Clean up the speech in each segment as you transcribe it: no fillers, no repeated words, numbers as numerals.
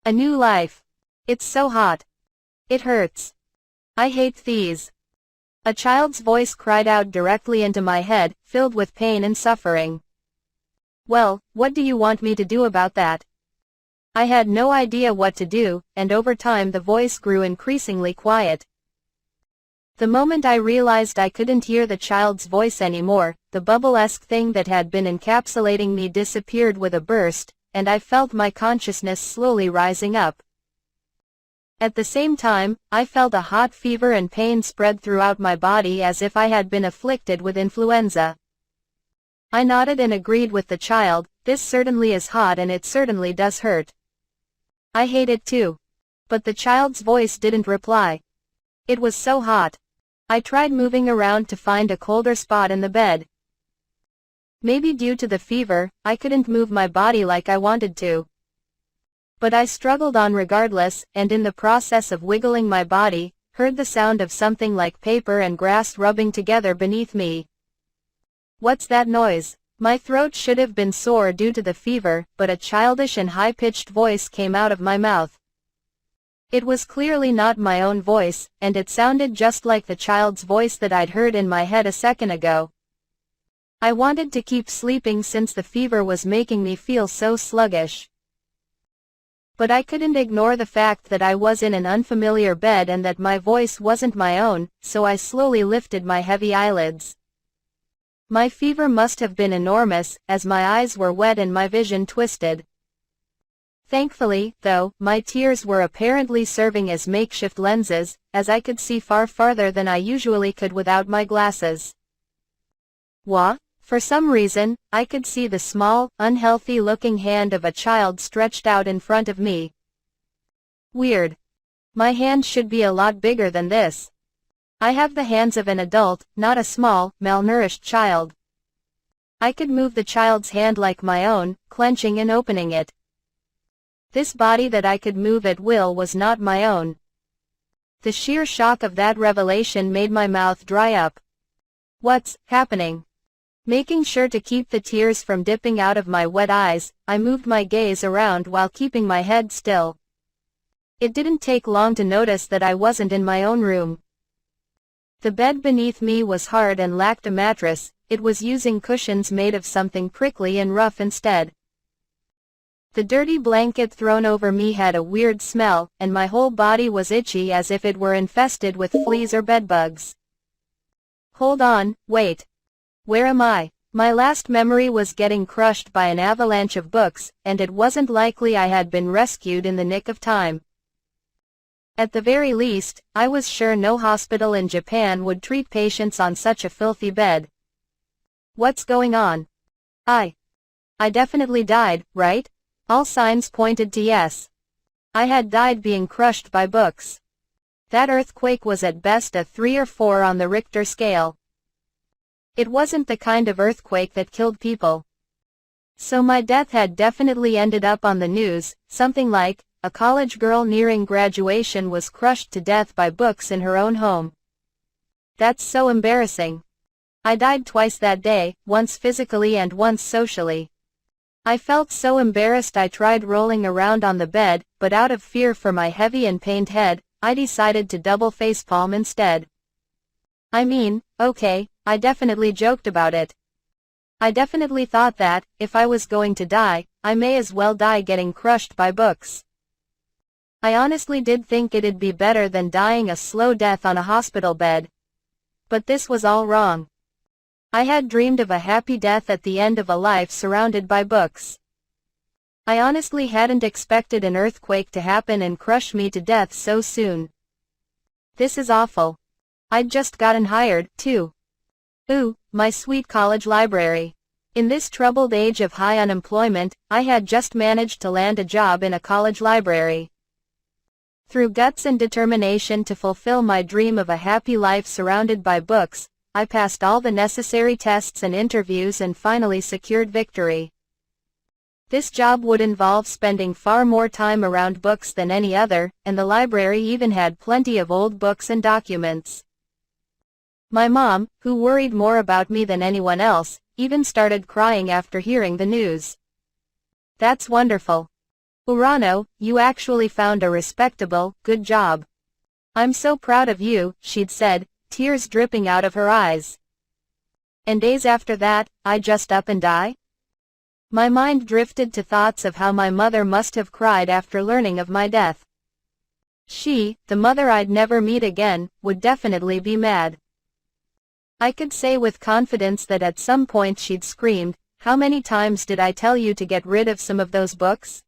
A new life. It's so hot. It hurts. I hate these. A child's voice cried out directly into my head, filled with pain and suffering. Well, what do you want me to do about that? I had no idea what to do, and over time the voice grew increasingly quiet. The moment I realized I couldn't hear the child's voice anymore, the bubble-esque thing that had been encapsulating me disappeared with a burst, and I felt my consciousness slowly rising up. At the same time, I felt a hot fever and pain spread throughout my body as if I had been afflicted with influenza. I nodded and agreed with the child, this certainly is hot and it certainly does hurt. I hate it too. But the child's voice didn't reply. It was so hot. I tried moving around to find a colder spot in the bed. Maybe due to the fever, I couldn't move my body like I wanted to. But I struggled on regardless, and in the process of wiggling my body, heard the sound of something like paper and grass rubbing together beneath me. What's that noise? My throat should have been sore due to the fever, but a childish and high-pitched voice came out of my mouth. It was clearly not my own voice, and it sounded just like the child's voice that I'd heard in my head a second ago. I wanted to keep sleeping since the fever was making me feel so sluggish. But I couldn't ignore the fact that I was in an unfamiliar bed and that my voice wasn't my own, so I slowly lifted my heavy eyelids. My fever must have been enormous, as my eyes were wet and my vision twisted. Thankfully, though, my tears were apparently serving as makeshift lenses, as I could see far farther than I usually could without my glasses. For some reason, I could see the small, unhealthy-looking hand of a child stretched out in front of me. Weird. My hand should be a lot bigger than this. I have the hands of an adult, not a small, malnourished child. I could move the child's hand like my own, clenching and opening it. This body that I could move at will was not my own. The sheer shock of that revelation made my mouth dry up. What's happening? Making sure to keep the tears from dipping out of my wet eyes, I moved my gaze around while keeping my head still. It didn't take long to notice that I wasn't in my own room. The bed beneath me was hard and lacked a mattress, it was using cushions made of something prickly and rough instead. The dirty blanket thrown over me had a weird smell, and my whole body was itchy as if it were infested with fleas or bedbugs. Hold on, wait. Where am I? My last memory was getting crushed by an avalanche of books, and it wasn't likely I had been rescued in the nick of time. At the very least, I was sure no hospital in Japan would treat patients on such a filthy bed. What's going on? I definitely died, right? All signs pointed to yes. I had died being crushed by books. That earthquake was at best a 3 or 4 on the Richter scale. It wasn't the kind of earthquake that killed people. So my death had definitely ended up on the news, something like, a college girl nearing graduation was crushed to death by books in her own home. That's so embarrassing. I died twice that day, once physically and once socially. I felt so embarrassed I tried rolling around on the bed, but out of fear for my heavy and pained head, I decided to double facepalm instead. I mean, okay, I definitely joked about it. I definitely thought that, if I was going to die, I may as well die getting crushed by books. I honestly did think it'd be better than dying a slow death on a hospital bed. But this was all wrong. I had dreamed of a happy death at the end of a life surrounded by books. I honestly hadn't expected an earthquake to happen and crush me to death so soon. This is awful. I'd just gotten hired, too. Ooh, my sweet college library. In this troubled age of high unemployment, I had just managed to land a job in a college library. Through guts and determination to fulfill my dream of a happy life surrounded by books, I passed all the necessary tests and interviews and finally secured victory. This job would involve spending far more time around books than any other, and the library even had plenty of old books and documents. My mom, who worried more about me than anyone else, even started crying after hearing the news. That's wonderful. Urano, you actually found a respectable, good job. I'm so proud of you, she'd said, tears dripping out of her eyes. And days after that, I just up and die? My mind drifted to thoughts of how my mother must have cried after learning of my death. She, the mother I'd never meet again, would definitely be mad. I could say with confidence that at some point she'd screamed, "How many times did I tell you to get rid of some of those books?"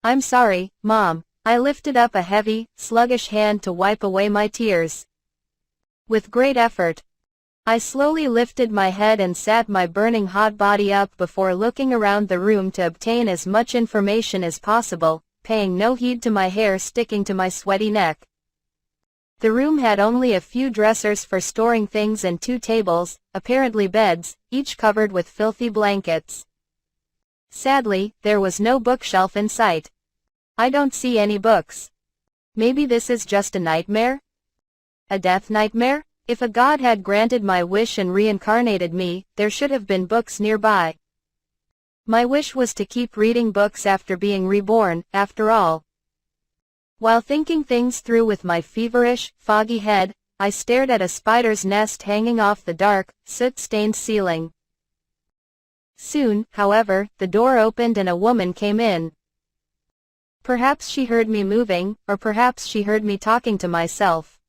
"I'm sorry, Mom." I lifted up a heavy, sluggish hand to wipe away my tears. With great effort, I slowly lifted my head and sat my burning hot body up before looking around the room to obtain as much information as possible, paying no heed to my hair sticking to my sweaty neck. The room had only a few dressers for storing things and 2 tables, apparently beds, each covered with filthy blankets. Sadly, there was no bookshelf in sight. I don't see any books. Maybe this is just a nightmare? A death nightmare? If a god had granted my wish and reincarnated me, there should have been books nearby. My wish was to keep reading books after being reborn, after all. While thinking things through with my feverish, foggy head, I stared at a spider's nest hanging off the dark, soot-stained ceiling. Soon, however, the door opened and a woman came in. Perhaps she heard me moving, or perhaps she heard me talking to myself.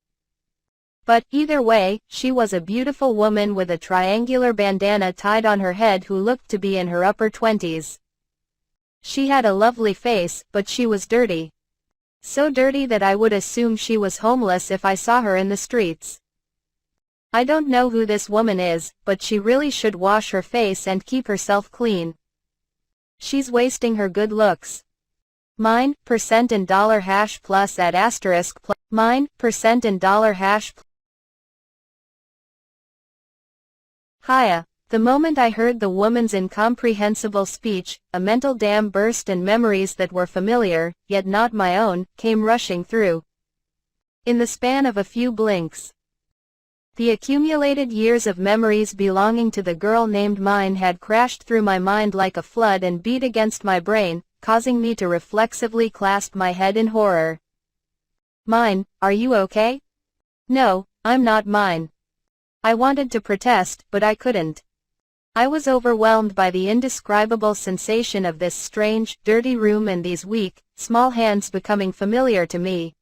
But, either way, she was a beautiful woman with a triangular bandana tied on her head who looked to be in her upper 20s. She had a lovely face, but she was dirty. So dirty that I would assume she was homeless if I saw her in the streets. I don't know who this woman is, but she really should wash her face and keep herself clean. She's wasting her good looks. Mine, % and $# plus at asterisk plus. Mine, % and $# plus. Hiya. The moment I heard the woman's incomprehensible speech, a mental dam burst and memories that were familiar, yet not my own, came rushing through. In the span of a few blinks, the accumulated years of memories belonging to the girl named Mine had crashed through my mind like a flood and beat against my brain, causing me to reflexively clasp my head in horror. Mine, are you okay? No, I'm not Mine. I wanted to protest, but I couldn't. I was overwhelmed by the indescribable sensation of this strange, dirty room and these weak, small hands becoming familiar to me.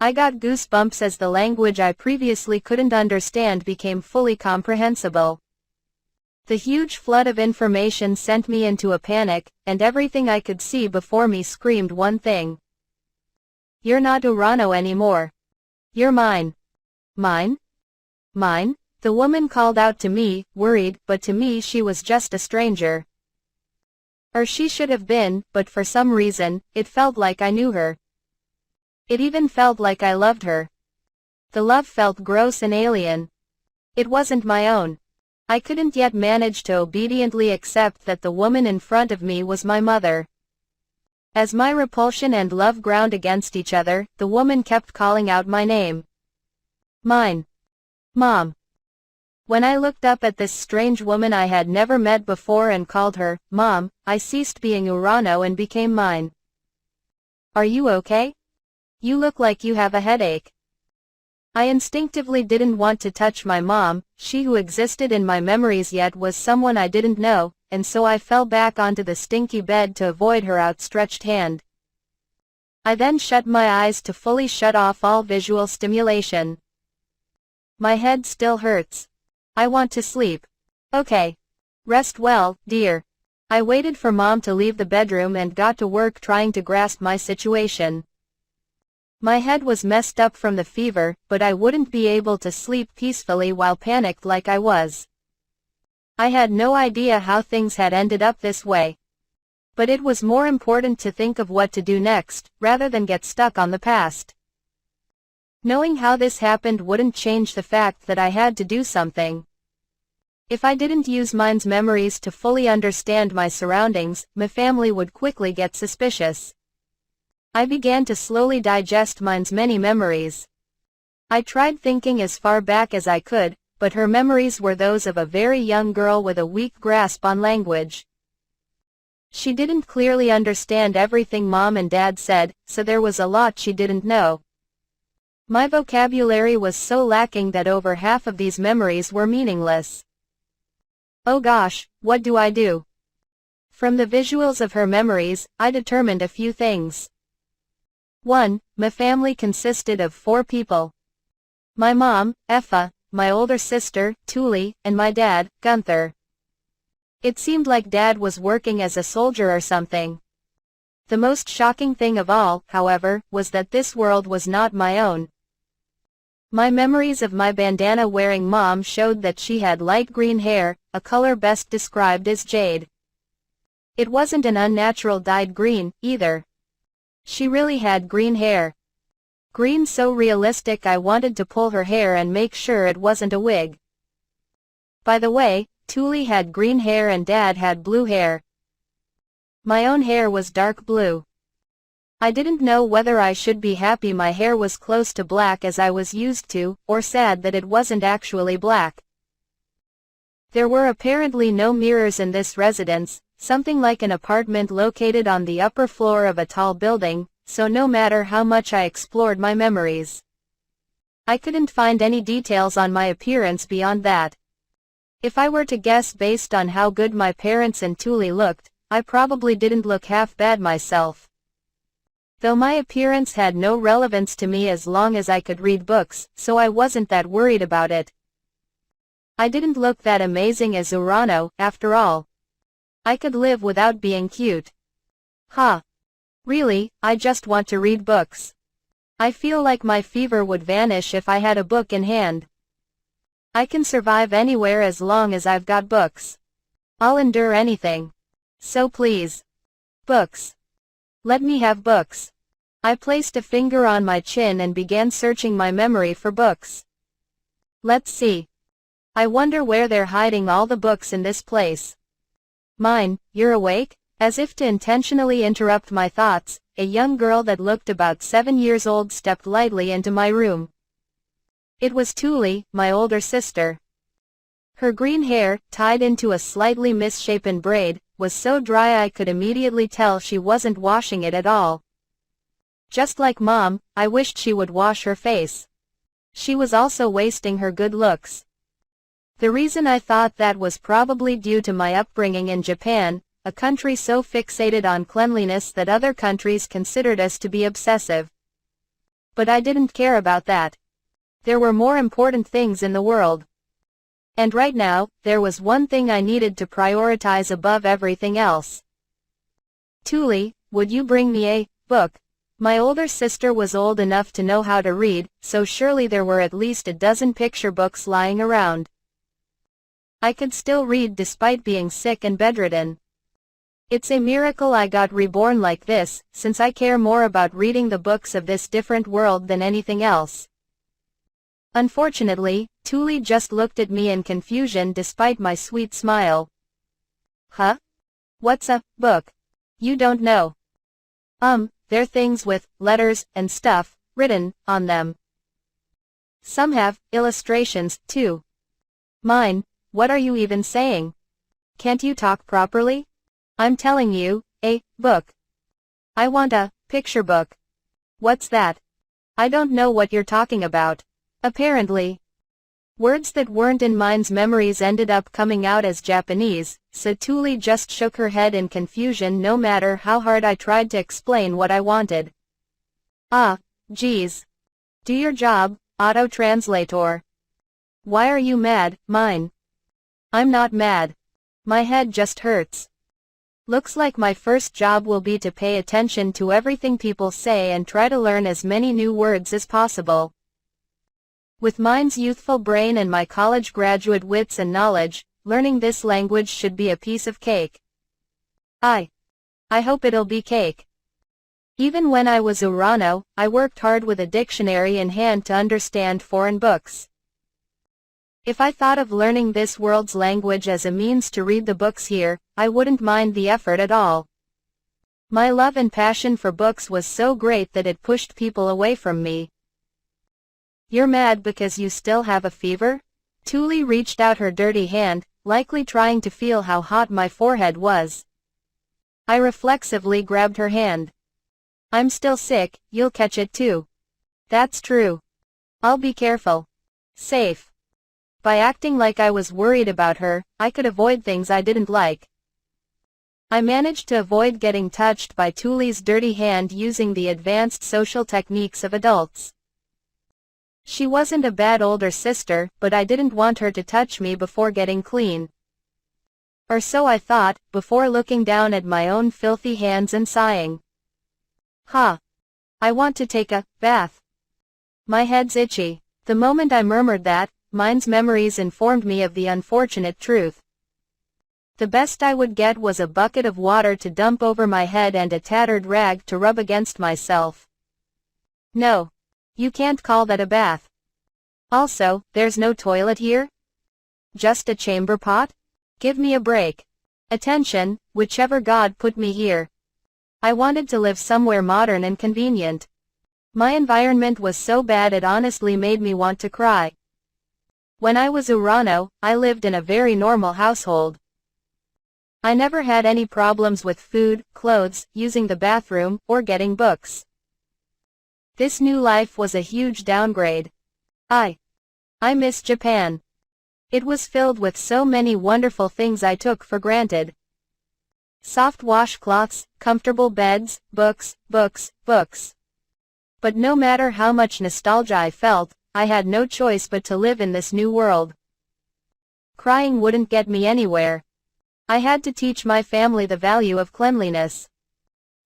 I got goosebumps as the language I previously couldn't understand became fully comprehensible. The huge flood of information sent me into a panic, and everything I could see before me screamed one thing. You're not Urano anymore. You're mine. Mine? Mine? The woman called out to me, worried, but to me she was just a stranger. Or she should have been, but for some reason, it felt like I knew her. It even felt like I loved her. The love felt gross and alien. It wasn't my own. I couldn't yet manage to obediently accept that the woman in front of me was my mother. As my repulsion and love ground against each other, the woman kept calling out my name. Mine. Mom. When I looked up at this strange woman I had never met before and called her, Mom, I ceased being Urano and became Mine. Are you okay? You look like you have a headache. I instinctively didn't want to touch my mom. She who existed in my memories yet was someone I didn't know, and so I fell back onto the stinky bed to avoid her outstretched hand. I then shut my eyes to fully shut off all visual stimulation. My head still hurts. I want to sleep. Okay. Rest well, dear. I waited for Mom to leave the bedroom and got to work trying to grasp my situation. My head was messed up from the fever, but I wouldn't be able to sleep peacefully while panicked like I was. I had no idea how things had ended up this way. But it was more important to think of what to do next, rather than get stuck on the past. Knowing how this happened wouldn't change the fact that I had to do something. If I didn't use Mine's memories to fully understand my surroundings, my family would quickly get suspicious. I began to slowly digest Mine's many memories. I tried thinking as far back as I could, but her memories were those of a very young girl with a weak grasp on language. She didn't clearly understand everything Mom and Dad said, so there was a lot she didn't know. My vocabulary was so lacking that over half of these memories were meaningless. Oh gosh, what do I do? From the visuals of her memories, I determined a few things. 1. My family consisted of 4 people. My mom, Effa, my older sister, Tuli, and my dad, Gunther. It seemed like Dad was working as a soldier or something. The most shocking thing of all, however, was that this world was not my own. My memories of my bandana-wearing mom showed that she had light green hair, a color best described as jade. It wasn't an unnatural dyed green, either. She really had green hair. Green so realistic I wanted to pull her hair and make sure it wasn't a wig. By the way, Tuli had green hair and Dad had blue hair. My own hair was dark blue. I didn't know whether I should be happy my hair was close to black as I was used to, or sad that it wasn't actually black. There were apparently no mirrors in this residence, something like an apartment located on the upper floor of a tall building, so no matter how much I explored my memories, I couldn't find any details on my appearance beyond that. If I were to guess based on how good my parents and Tuli looked, I probably didn't look half bad myself. Though my appearance had no relevance to me as long as I could read books, so I wasn't that worried about it. I didn't look that amazing as Urano, after all. I could live without being cute. Huh. Really, I just want to read books. I feel like my fever would vanish if I had a book in hand. I can survive anywhere as long as I've got books. I'll endure anything. So please. Books. Let me have books. I placed a finger on my chin and began searching my memory for books. Let's see. I wonder where they're hiding all the books in this place. Mine, you're awake? As if to intentionally interrupt my thoughts, a young girl that looked about 7 years old stepped lightly into my room. It was Tuli, my older sister. Her green hair, tied into a slightly misshapen braid, was so dry I could immediately tell she wasn't washing it at all. Just like Mom, I wished she would wash her face. She was also wasting her good looks. The reason I thought that was probably due to my upbringing in Japan, a country so fixated on cleanliness that other countries considered us to be obsessive. But I didn't care about that. There were more important things in the world. And right now, there was one thing I needed to prioritize above everything else. Tuli, would you bring me a book? My older sister was old enough to know how to read, so surely there were at least a dozen picture books lying around. I could still read despite being sick and bedridden. It's a miracle I got reborn like this, since I care more about reading the books of this different world than anything else. Unfortunately, Tuli just looked at me in confusion despite my sweet smile. Huh? What's a book? You don't know. They're things with letters and stuff written on them. Some have illustrations, too. Mine, what are you even saying? Can't you talk properly? I'm telling you, a book. I want a picture book. What's that? I don't know what you're talking about. Apparently. Words that weren't in mine's memories ended up coming out as Japanese, so Tuli just shook her head in confusion no matter how hard I tried to explain what I wanted. Ah, geez. Do your job, auto-translator. Why are you mad, mine? I'm not mad. My head just hurts. Looks like my first job will be to pay attention to everything people say and try to learn as many new words as possible. With mine's youthful brain and my college graduate wits and knowledge, learning this language should be a piece of cake. I hope it'll be cake. Even when I was Urano, I worked hard with a dictionary in hand to understand foreign books. If I thought of learning this world's language as a means to read the books here, I wouldn't mind the effort at all. My love and passion for books was so great that it pushed people away from me. You're mad because you still have a fever? Tuli reached out her dirty hand, likely trying to feel how hot my forehead was. I reflexively grabbed her hand. I'm still sick, you'll catch it too. That's true. I'll be careful. Safe. By acting like I was worried about her, I could avoid things I didn't like. I managed to avoid getting touched by Tuli's dirty hand using the advanced social techniques of adults. She wasn't a bad older sister, but I didn't want her to touch me before getting clean. Or so I thought, before looking down at my own filthy hands and sighing. I want to take a bath. My head's itchy. The moment I murmured that, mind's memories informed me of the unfortunate truth. The best I would get was a bucket of water to dump over my head and a tattered rag to rub against myself. No. You can't call that a bath. Also, there's no toilet here? Just a chamber pot? Give me a break. Attention, whichever God put me here. I wanted to live somewhere modern and convenient. My environment was so bad it honestly made me want to cry. When I was Urano, I lived in a very normal household. I never had any problems with food, clothes, using the bathroom, or getting books. This new life was a huge downgrade. I miss Japan. It was filled with so many wonderful things I took for granted. Soft washcloths, comfortable beds, books. But no matter how much nostalgia I felt, I had no choice but to live in this new world. Crying wouldn't get me anywhere. I had to teach my family the value of cleanliness.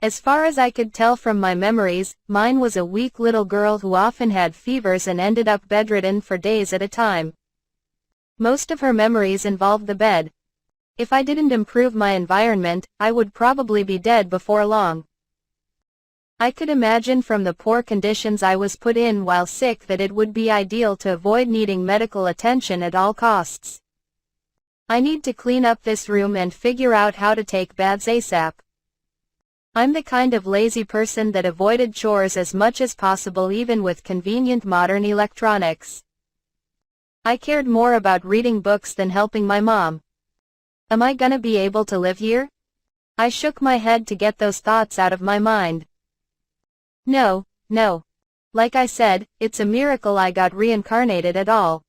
As far as I could tell from my memories, mine was a weak little girl who often had fevers and ended up bedridden for days at a time. Most of her memories involved the bed. If I didn't improve my environment, I would probably be dead before long. I could imagine from the poor conditions I was put in while sick that it would be ideal to avoid needing medical attention at all costs. I need to clean up this room and figure out how to take baths ASAP. I'm the kind of lazy person that avoided chores as much as possible even with convenient modern electronics. I cared more about reading books than helping my mom. Am I gonna be able to live here? I shook my head to get those thoughts out of my mind. No. Like I said, it's a miracle I got reincarnated at all.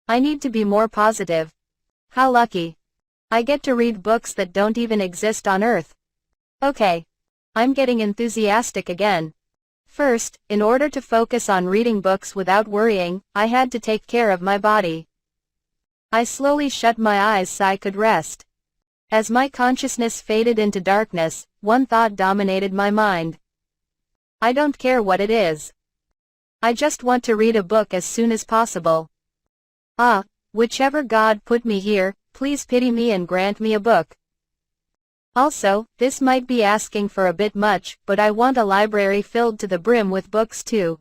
I need to be more positive. How lucky. I get to read books that don't even exist on Earth. Okay. I'm getting enthusiastic again. First, in order to focus on reading books without worrying, I had to take care of my body. I slowly shut my eyes so I could rest. As my consciousness faded into darkness, one thought dominated my mind. I don't care what it is. I just want to read a book as soon as possible. Whichever God put me here, please pity me and grant me a book. Also, this might be asking for a bit much, but I want a library filled to the brim with books too.